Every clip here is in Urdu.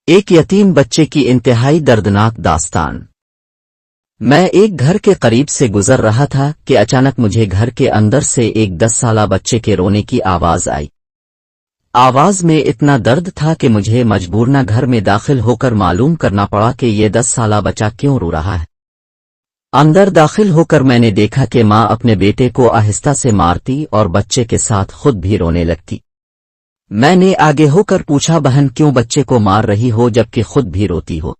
ایک یتیم بچے کی انتہائی دردناک داستان۔ میں ایک گھر کے قریب سے گزر رہا تھا کہ اچانک مجھے گھر کے اندر سے ایک 10 سالہ بچے کے رونے کی آواز آئی۔ آواز میں اتنا درد تھا کہ مجھے مجبورنہ گھر میں داخل ہو کر معلوم کرنا پڑا کہ یہ 10 سالہ بچہ کیوں رو رہا ہے۔ اندر داخل ہو کر میں نے دیکھا کہ ماں اپنے بیٹے کو آہستہ سے مارتی اور بچے کے ساتھ خود بھی رونے لگتی۔ میں نے آگے ہو کر پوچھا، بہن کیوں بچے کو مار رہی ہو جبکہ خود بھی روتی ہو؟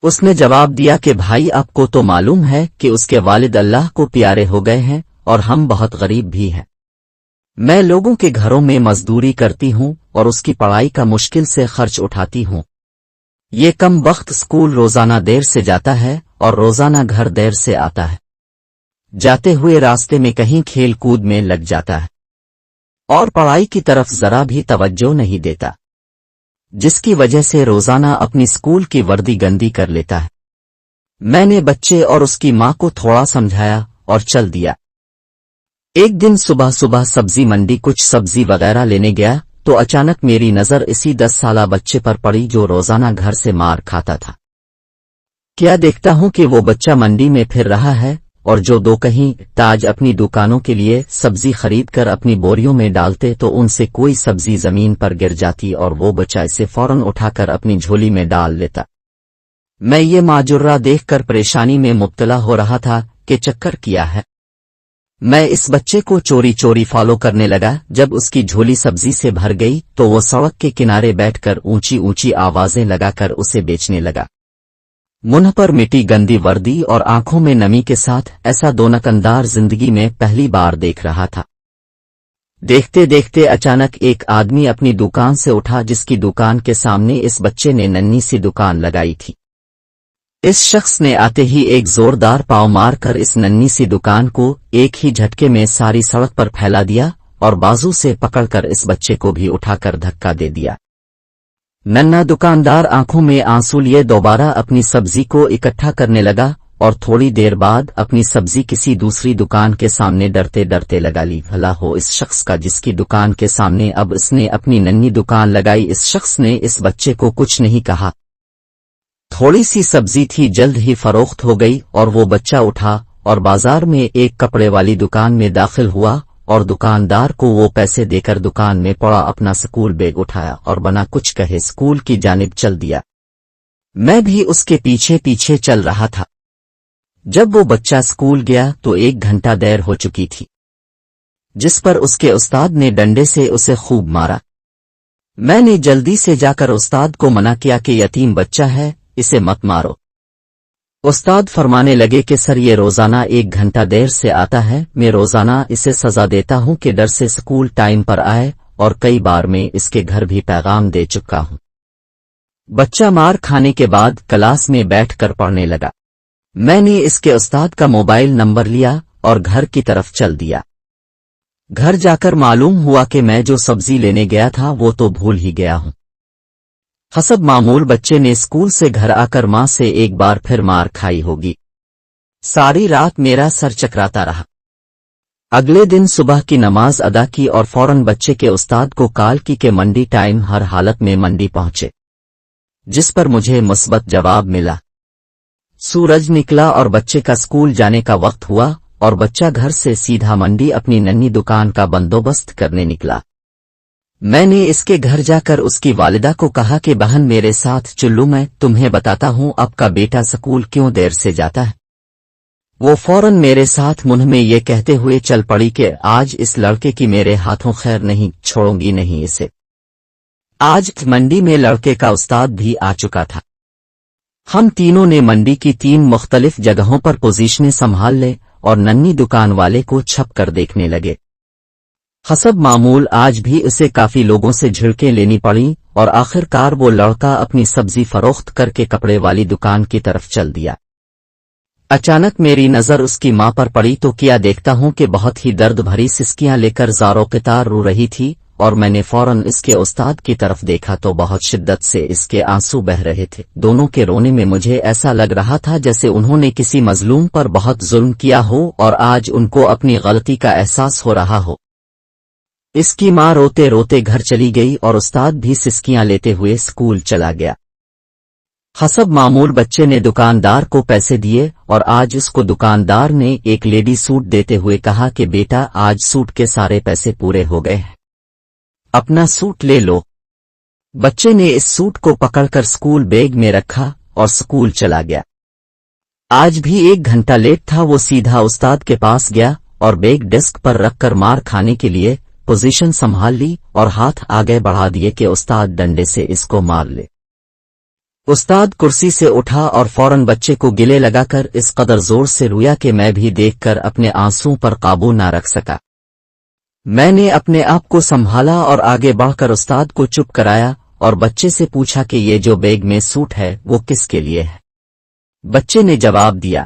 اس نے جواب دیا کہ بھائی آپ کو تو معلوم ہے کہ اس کے والد اللہ کو پیارے ہو گئے ہیں اور ہم بہت غریب بھی ہیں۔ میں لوگوں کے گھروں میں مزدوری کرتی ہوں اور اس کی پڑھائی کا مشکل سے خرچ اٹھاتی ہوں۔ یہ کم بخت اسکول روزانہ دیر سے جاتا ہے اور روزانہ گھر دیر سے آتا ہے۔ جاتے ہوئے راستے میں کہیں کھیل کود میں لگ جاتا ہے اور پڑھائی کی طرف ذرا بھی توجہ نہیں دیتا، جس کی وجہ سے روزانہ اپنی اسکول کی وردی گندی کر لیتا ہے۔ میں نے بچے اور اس کی ماں کو تھوڑا سمجھایا اور چل دیا۔ ایک دن صبح صبح سبزی منڈی کچھ سبزی وغیرہ لینے گیا تو اچانک میری نظر اسی 10 سالہ بچے پر پڑی جو روزانہ گھر سے مار کھاتا تھا۔ کیا دیکھتا ہوں کہ وہ بچہ منڈی میں پھر رہا ہے اور جو دو کہیں تاج اپنی دکانوں کے لیے سبزی خرید کر اپنی بوریوں میں ڈالتے تو ان سے کوئی سبزی زمین پر گر جاتی اور وہ بچہ اسے فوراً اٹھا کر اپنی جھولی میں ڈال لیتا۔ میں یہ ماجرہ دیکھ کر پریشانی میں مبتلا ہو رہا تھا کہ چکر کیا ہے۔ میں اس بچے کو چوری چوری فالو کرنے لگا۔ جب اس کی جھولی سبزی سے بھر گئی تو وہ سڑک کے کنارے بیٹھ کر اونچی اونچی آوازیں لگا کر اسے بیچنے لگا۔ منہ پر مٹی گندی وردی اور آنکھوں میں نمی کے ساتھ ایسا دونک انداز زندگی میں پہلی بار دیکھ رہا تھا۔ دیکھتے دیکھتے اچانک ایک آدمی اپنی دکان سے اٹھا جس کی دکان کے سامنے اس بچے نے ننھی سی دکان لگائی تھی۔ اس شخص نے آتے ہی ایک زوردار پاؤں مار کر اس ننھی سی دکان کو ایک ہی جھٹکے میں ساری سڑک پر پھیلا دیا اور بازو سے پکڑ کر اس بچے کو بھی اٹھا کر دھکا دے دیا۔ ننھا دکاندار آنکھوں میں آنسو لیے دوبارہ اپنی سبزی کو اکٹھا کرنے لگا اور تھوڑی دیر بعد اپنی سبزی کسی دوسری دکان کے سامنے ڈرتے ڈرتے لگا لی۔ بھلا ہو اس شخص کا جس کی دکان کے سامنے اب اس نے اپنی ننھی دکان لگائی۔ اس شخص نے اس بچے کو کچھ نہیں کہا۔ تھوڑی سی سبزی تھی، جلد ہی فروخت ہو گئی اور وہ بچہ اٹھا اور بازار میں ایک کپڑے والی دکان میں داخل ہوا اور دکاندار کو وہ پیسے دے کر دکان میں پڑا اپنا اسکول بیگ اٹھایا اور بنا کچھ کہے اسکول کی جانب چل دیا۔ میں بھی اس کے پیچھے پیچھے چل رہا تھا۔ جب وہ بچہ اسکول گیا تو 1 گھنٹہ دیر ہو چکی تھی، جس پر اس کے استاد نے ڈنڈے سے اسے خوب مارا۔ میں نے جلدی سے جا کر استاد کو منع کیا کہ یتیم بچہ ہے، اسے مت مارو۔ استاد فرمانے لگے کہ سر یہ روزانہ 1 گھنٹہ دیر سے آتا ہے، میں روزانہ اسے سزا دیتا ہوں کہ ڈر سے اسکول ٹائم پر آئے اور کئی بار میں اس کے گھر بھی پیغام دے چکا ہوں۔ بچہ مار کھانے کے بعد کلاس میں بیٹھ کر پڑھنے لگا۔ میں نے اس کے استاد کا موبائل نمبر لیا اور گھر کی طرف چل دیا۔ گھر جا کر معلوم ہوا کہ میں جو سبزی لینے گیا تھا وہ تو بھول ہی گیا ہوں۔ حسب معمول بچے نے اسکول سے گھر آ کر ماں سے ایک بار پھر مار کھائی ہوگی۔ ساری رات میرا سر چکراتا رہا۔ اگلے دن صبح کی نماز ادا کی اور فوراً بچے کے استاد کو کال کی کہ منڈی ٹائم ہر حالت میں منڈی پہنچے، جس پر مجھے مثبت جواب ملا۔ سورج نکلا اور بچے کا اسکول جانے کا وقت ہوا اور بچہ گھر سے سیدھا منڈی اپنی ننھی دکان کا بندوبست کرنے نکلا۔ میں نے اس کے گھر جا کر اس کی والدہ کو کہا کہ بہن میرے ساتھ چلو، میں تمہیں بتاتا ہوں آپ کا بیٹا اسکول کیوں دیر سے جاتا ہے۔ وہ فوراً میرے ساتھ منہ میں یہ کہتے ہوئے چل پڑی کہ آج اس لڑکے کی میرے ہاتھوں خیر نہیں، چھوڑوں گی نہیں اسے۔ آج منڈی میں لڑکے کا استاد بھی آ چکا تھا۔ ہم تینوں نے منڈی کی 3 مختلف جگہوں پر پوزیشنیں سنبھال لے اور ننھی دکان والے کو چھپ کر دیکھنے لگے۔ حسب معمول آج بھی اسے کافی لوگوں سے جھڑکیں لینی پڑیں اور آخر کار وہ لڑکا اپنی سبزی فروخت کر کے کپڑے والی دکان کی طرف چل دیا۔ اچانک میری نظر اس کی ماں پر پڑی تو کیا دیکھتا ہوں کہ بہت ہی درد بھری سسکیاں لے کر زاروں قطار رو رہی تھی اور میں نے فوراً اس کے استاد کی طرف دیکھا تو بہت شدت سے اس کے آنسو بہ رہے تھے۔ دونوں کے رونے میں مجھے ایسا لگ رہا تھا جیسے انہوں نے کسی مظلوم پر بہت ظلم کیا ہو اور آج ان کو اپنی غلطی کا احساس ہو رہا ہو۔ اس کی ماں روتے روتے گھر چلی گئی اور استاد بھی سسکیاں لیتے ہوئے اسکول چلا گیا۔ حسب معمول بچے نے دکاندار کو پیسے دیے اور آج اس کو دکاندار نے ایک لیڈی سوٹ دیتے ہوئے کہا کہ بیٹا آج سوٹ کے سارے پیسے پورے ہو گئے ہیں، اپنا سوٹ لے لو۔ بچے نے اس سوٹ کو پکڑ کر اسکول بیگ میں رکھا اور اسکول چلا گیا۔ آج بھی 1 گھنٹہ لیٹ تھا، وہ سیدھا استاد کے پاس گیا اور بیگ ڈیسک پر رکھ کر مار کھانے کے لیے پوزیشن سنبھال لی اور ہاتھ آگے بڑھا دیے کہ استاد ڈنڈے سے اس کو مار لے۔ استاد کرسی سے اٹھا اور فوراً بچے کو گلے لگا کر اس قدر زور سے رویا کہ میں بھی دیکھ کر اپنے آنسوں پر قابو نہ رکھ سکا۔ میں نے اپنے آپ کو سنبھالا اور آگے بڑھ کر استاد کو چپ کرایا اور بچے سے پوچھا کہ یہ جو بیگ میں سوٹ ہے وہ کس کے لیے ہے؟ بچے نے جواب دیا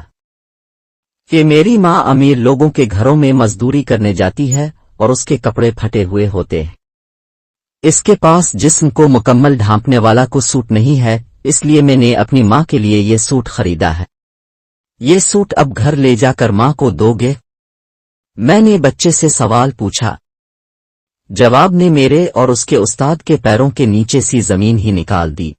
کہ میری ماں امیر لوگوں کے گھروں میں مزدوری کرنے جاتی ہے اور اس کے کپڑے پھٹے ہوئے ہوتے ہیں، اس کے پاس جسم کو مکمل ڈھانپنے والا کو سوٹ نہیں ہے، اس لیے میں نے اپنی ماں کے لیے یہ سوٹ خریدا ہے۔ یہ سوٹ اب گھر لے جا کر ماں کو دو گے؟ میں نے بچے سے سوال پوچھا۔ جواب نے میرے اور اس کے استاد کے پیروں کے نیچے سی زمین ہی نکال دی۔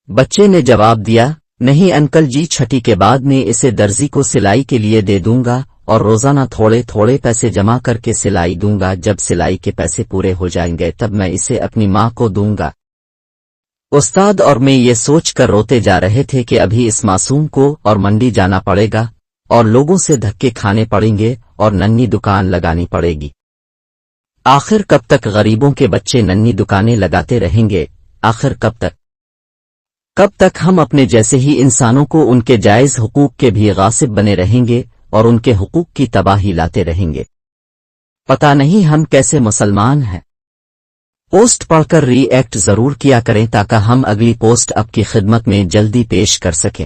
بچے نے جواب دیا، نہیں انکل جی، چھٹی کے بعد میں اسے درزی کو سلائی کے لیے دے دوں گا اور روزانہ تھوڑے تھوڑے پیسے جمع کر کے سلائی دوں گا، جب سلائی کے پیسے پورے ہو جائیں گے تب میں اسے اپنی ماں کو دوں گا۔ استاد اور میں یہ سوچ کر روتے جا رہے تھے کہ ابھی اس معصوم کو اور منڈی جانا پڑے گا اور لوگوں سے دھکے کھانے پڑیں گے اور ننھی دکان لگانی پڑے گی۔ آخر کب تک غریبوں کے بچے ننھی دکانیں لگاتے رہیں گے؟ آخر کب تک؟ کب تک ہم اپنے جیسے ہی انسانوں کو ان کے جائز حقوق کے بھی غاصب بنے رہیں گے اور ان کے حقوق کی تباہی لاتے رہیں گے؟ پتہ نہیں ہم کیسے مسلمان ہیں۔ پوسٹ پڑھ کر ری ایکٹ ضرور کیا کریں تاکہ ہم اگلی پوسٹ آپ کی خدمت میں جلدی پیش کر سکیں۔